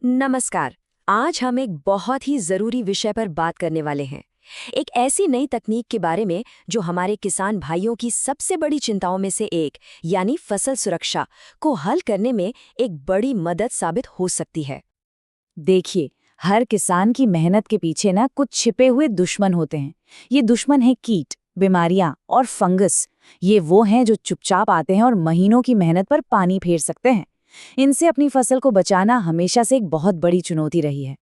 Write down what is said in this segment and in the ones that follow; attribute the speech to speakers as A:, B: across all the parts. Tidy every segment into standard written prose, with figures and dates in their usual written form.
A: नमस्कार। आज हम एक बहुत ही जरूरी विषय पर बात करने वाले हैं। एक ऐसी नई तकनीक के बारे में जो हमारे किसान भाइयों की सबसे बड़ी चिंताओं में से एक यानी फसल सुरक्षा को हल करने में एक बड़ी मदद साबित हो सकती है।
B: देखिए, हर किसान की मेहनत के पीछे ना कुछ छिपे हुए दुश्मन होते हैं। ये दुश्मन है कीट, बीमारियां और फंगस। ये वो हैं जो चुपचाप आते हैं और महीनों की मेहनत पर पानी फेर सकते हैं। इनसे अपनी फसल को बचाना हमेशा से एक बहुत बड़ी चुनौती रही है।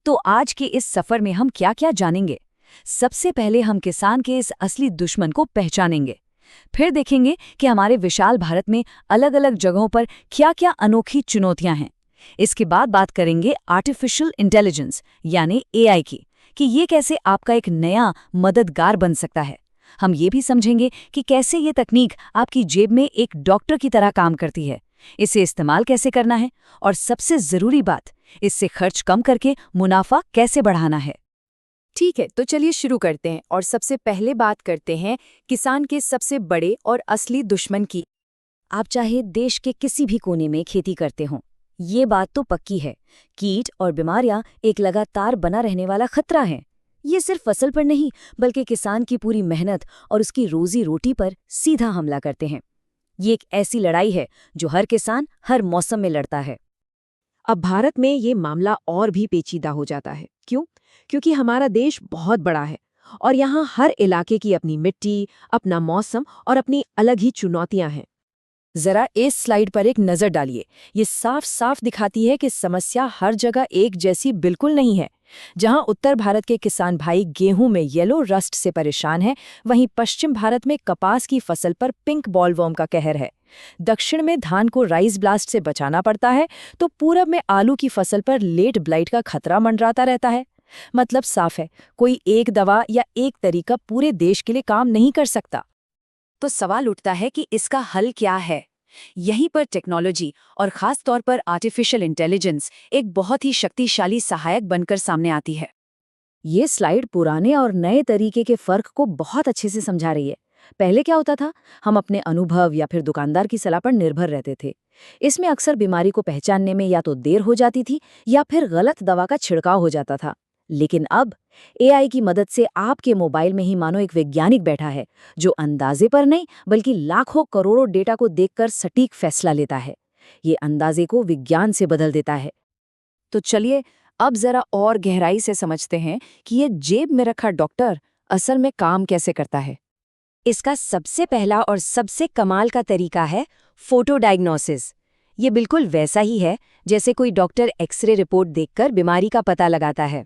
B: तो आज के इस सफर में हम क्या-क्या जानेंगे? सबसे पहले हम किसान के इस असली दुश्मन को पहचानेंगे। फिर देखेंगे कि हमारे विशाल भारत में अलग-अलग जगहों पर क्या-क्या अनोखी चुनौतियां हैं। इसके बाद बात करेंगे आर्टिफिशियल इंटेलिजेंस यानी एआई की, कि ये कैसे आपका एक नया मददगार बन सकता है। हम ये भी समझेंगे कि कैसे ये तकनीक आपकी जेब में एक डॉक्टर की तरह काम करती है, इसे इस्तेमाल कैसे करना है, और सबसे जरूरी बात, इससे खर्च कम करके मुनाफा कैसे बढ़ाना है।
A: ठीक है, तो चलिए शुरू करते हैं और सबसे पहले बात करते हैं किसान के सबसे बड़े और असली दुश्मन की। आप चाहे देश के किसी भी कोने में खेती करते हों, ये बात तो पक्की है, कीट और बीमारियां एक लगातार बना रहने वाला खतरा है। ये सिर्फ फसल पर नहीं बल्कि किसान की पूरी मेहनत और उसकी रोजी रोटी पर सीधा हमला करते हैं। ये एक ऐसी लड़ाई है जो हर किसान हर मौसम में लड़ता है।
C: अब भारत में ये मामला और भी पेचीदा हो जाता है। क्यों? क्योंकि हमारा देश बहुत बड़ा है और यहाँ हर इलाके की अपनी मिट्टी, अपना मौसम और अपनी अलग ही चुनौतियां हैं।
A: जरा इस स्लाइड पर एक नजर डालिए। ये साफ साफ दिखाती है कि समस्या हर जगह एक जैसी बिल्कुल नहीं है। जहां उत्तर भारत के किसान भाई गेहूं में येलो रस्ट से परेशान हैं, वहीं पश्चिम भारत में कपास की फसल पर पिंक बॉलवर्म का कहर है। दक्षिण में धान को राइस ब्लास्ट से बचाना पड़ता है, तो पूरब में आलू की फसल पर लेट ब्लाइट का खतरा मंडराता रहता है। मतलब साफ है, कोई एक दवा या एक तरीका पूरे देश के लिए काम नहीं कर सकता। तो सवाल उठता है कि इसका हल क्या है। यहीं पर टेक्नोलॉजी और खास तौर पर आर्टिफिशियल इंटेलिजेंस एक बहुत ही शक्तिशाली सहायक बनकर सामने आती है।
B: ये स्लाइड पुराने और नए तरीके के फर्क को बहुत अच्छे से समझा रही है। पहले क्या होता था, हम अपने अनुभव या फिर दुकानदार की सलाह पर निर्भर रहते थे। इसमें अक्सर बीमारी को पहचानने में या तो देर हो जाती थी या फिर गलत दवा का छिड़काव हो जाता था। लेकिन अब एआई की मदद से आपके मोबाइल में ही मानो एक वैज्ञानिक बैठा है, जो अंदाजे पर नहीं बल्कि लाखों करोड़ों डेटा को देखकर सटीक फैसला लेता है। ये अंदाजे को विज्ञान से बदल देता है। तो चलिए अब जरा और गहराई से समझते हैं कि ये जेब में रखा डॉक्टर असल में काम कैसे करता है। इसका सबसे पहला और सबसे कमाल का तरीका है फोटो डायग्नोसिस। ये बिल्कुल वैसा ही है जैसे कोई डॉक्टर एक्सरे रिपोर्ट देखकर बीमारी का पता लगाता है।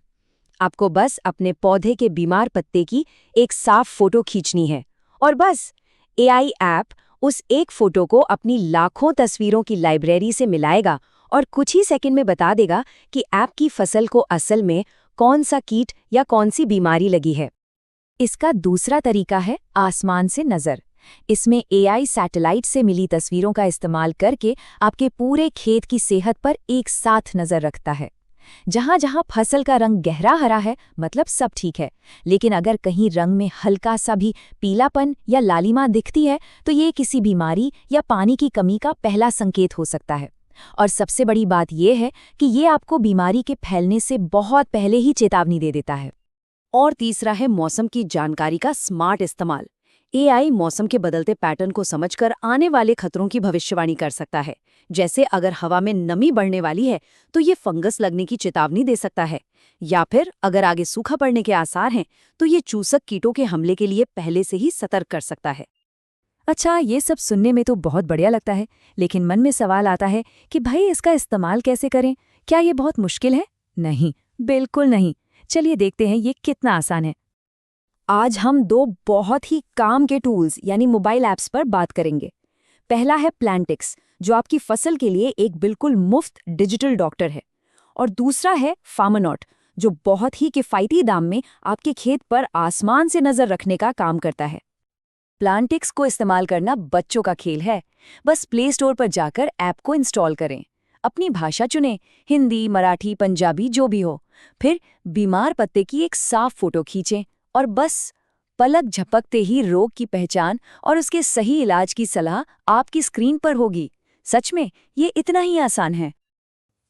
B: आपको बस अपने पौधे के बीमार पत्ते की एक साफ फोटो खींचनी है और बस एआई ऐप उस एक फोटो को अपनी लाखों तस्वीरों की लाइब्रेरी से मिलाएगा और कुछ ही सेकंड में बता देगा कि आपकी फसल को असल में कौन सा कीट या कौन सी बीमारी लगी है। इसका दूसरा तरीका है आसमान से नज़र। इसमें एआई सैटेलाइट से मिली तस्वीरों का इस्तेमाल करके आपके पूरे खेत की सेहत पर एक साथ नज़र रखता है। जहां जहां फसल का रंग गहरा हरा है, मतलब सब ठीक है, लेकिन अगर कहीं रंग में हल्का सा भी पीलापन या लालिमा दिखती है तो ये किसी बीमारी या पानी की कमी का पहला संकेत हो सकता है। और सबसे बड़ी बात यह है कि ये आपको बीमारी के फैलने से बहुत पहले ही चेतावनी दे देता है। और तीसरा है मौसम की जानकारी का स्मार्ट इस्तेमाल। एआई मौसम के बदलते पैटर्न को समझकर आने वाले खतरों की भविष्यवाणी कर सकता है। जैसे अगर हवा में नमी बढ़ने वाली है तो ये फंगस लगने की चेतावनी दे सकता है, या फिर अगर आगे सूखा पड़ने के आसार हैं तो ये चूसक कीटों के हमले के लिए पहले से ही सतर्क कर सकता है। अच्छा, ये सब सुनने में तो बहुत बढ़िया लगता है, लेकिन मन में सवाल आता है कि भाई इसका इस्तेमाल कैसे करें? क्या ये बहुत मुश्किल है? नहीं, बिल्कुल नहीं। चलिए देखते हैं ये कितना आसान है। आज हम दो बहुत ही काम के टूल्स यानी मोबाइल ऐप्स पर बात करेंगे। पहला है प्लांटिक्स, जो आपकी फसल के लिए एक बिल्कुल मुफ्त डिजिटल डॉक्टर है, और दूसरा है फार्मनॉट, जो बहुत ही किफ़ायती दाम में आपके खेत पर आसमान से नज़र रखने का काम करता है। प्लांटिक्स को इस्तेमाल करना बच्चों का खेल है। बस प्ले स्टोर पर जाकर ऐप को इंस्टॉल करें, अपनी भाषा चुनें, हिंदी, मराठी, पंजाबी जो भी हो, फिर बीमार पत्ते की एक साफ फोटो खींचें और बस पलक झपकते ही रोग की पहचान और उसके सही इलाज की सलाह आपकी स्क्रीन पर होगी। सच में ये इतना ही आसान है।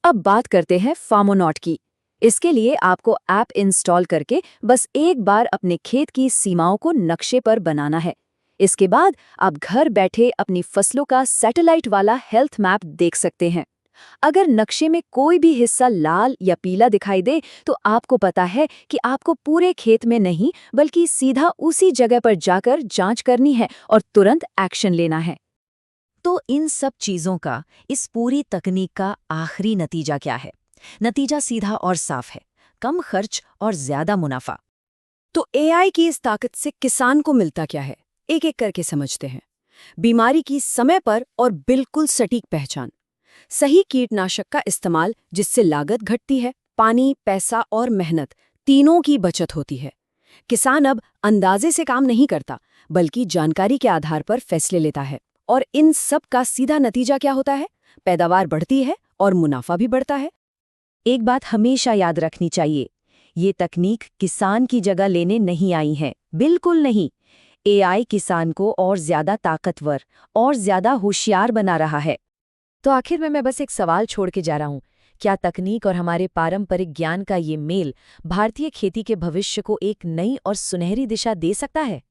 B: अब बात करते हैं फार्मोनॉट की। इसके लिए आपको ऐप इंस्टॉल करके बस एक बार अपने खेत की सीमाओं को नक्शे पर बनाना है। इसके बाद आप घर बैठे अपनी फसलों का सैटेलाइट वाला हेल्थ मैप देख सकते हैं। अगर नक्शे में कोई भी हिस्सा लाल या पीला दिखाई दे तो आपको पता है कि आपको पूरे खेत में नहीं बल्कि सीधा उसी जगह पर जाकर जांच करनी है और तुरंत एक्शन लेना है।
A: तो इन सब चीजों का, इस पूरी तकनीक का आखिरी नतीजा क्या है? नतीजा सीधा और साफ है, कम खर्च और ज्यादा मुनाफा।
B: तो एआई की इस ताकत से किसान को मिलता क्या है, एक एक करके समझते हैं। बीमारी की समय पर और बिल्कुल सटीक पहचान, सही कीटनाशक का इस्तेमाल जिससे लागत घटती है, पानी, पैसा और मेहनत तीनों की बचत होती है। किसान अब अंदाजे से काम नहीं करता बल्कि जानकारी के आधार पर फैसले लेता है। और इन सब का सीधा नतीजा क्या होता है? पैदावार बढ़ती है और मुनाफा भी बढ़ता है। एक बात हमेशा याद रखनी चाहिए, ये तकनीक किसान की जगह लेने नहीं आई है, बिल्कुल नहीं। एआई किसान को और ज्यादा ताकतवर और ज्यादा होशियार बना रहा है। तो आखिर में मैं बस एक सवाल छोड़ के जा रहा हूँ, क्या तकनीक और हमारे पारंपरिक ज्ञान का ये मेल भारतीय खेती के भविष्य को एक नई और सुनहरी दिशा दे सकता है?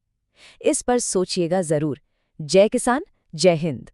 B: इस पर सोचिएगा जरूर। जय किसान, जय हिंद।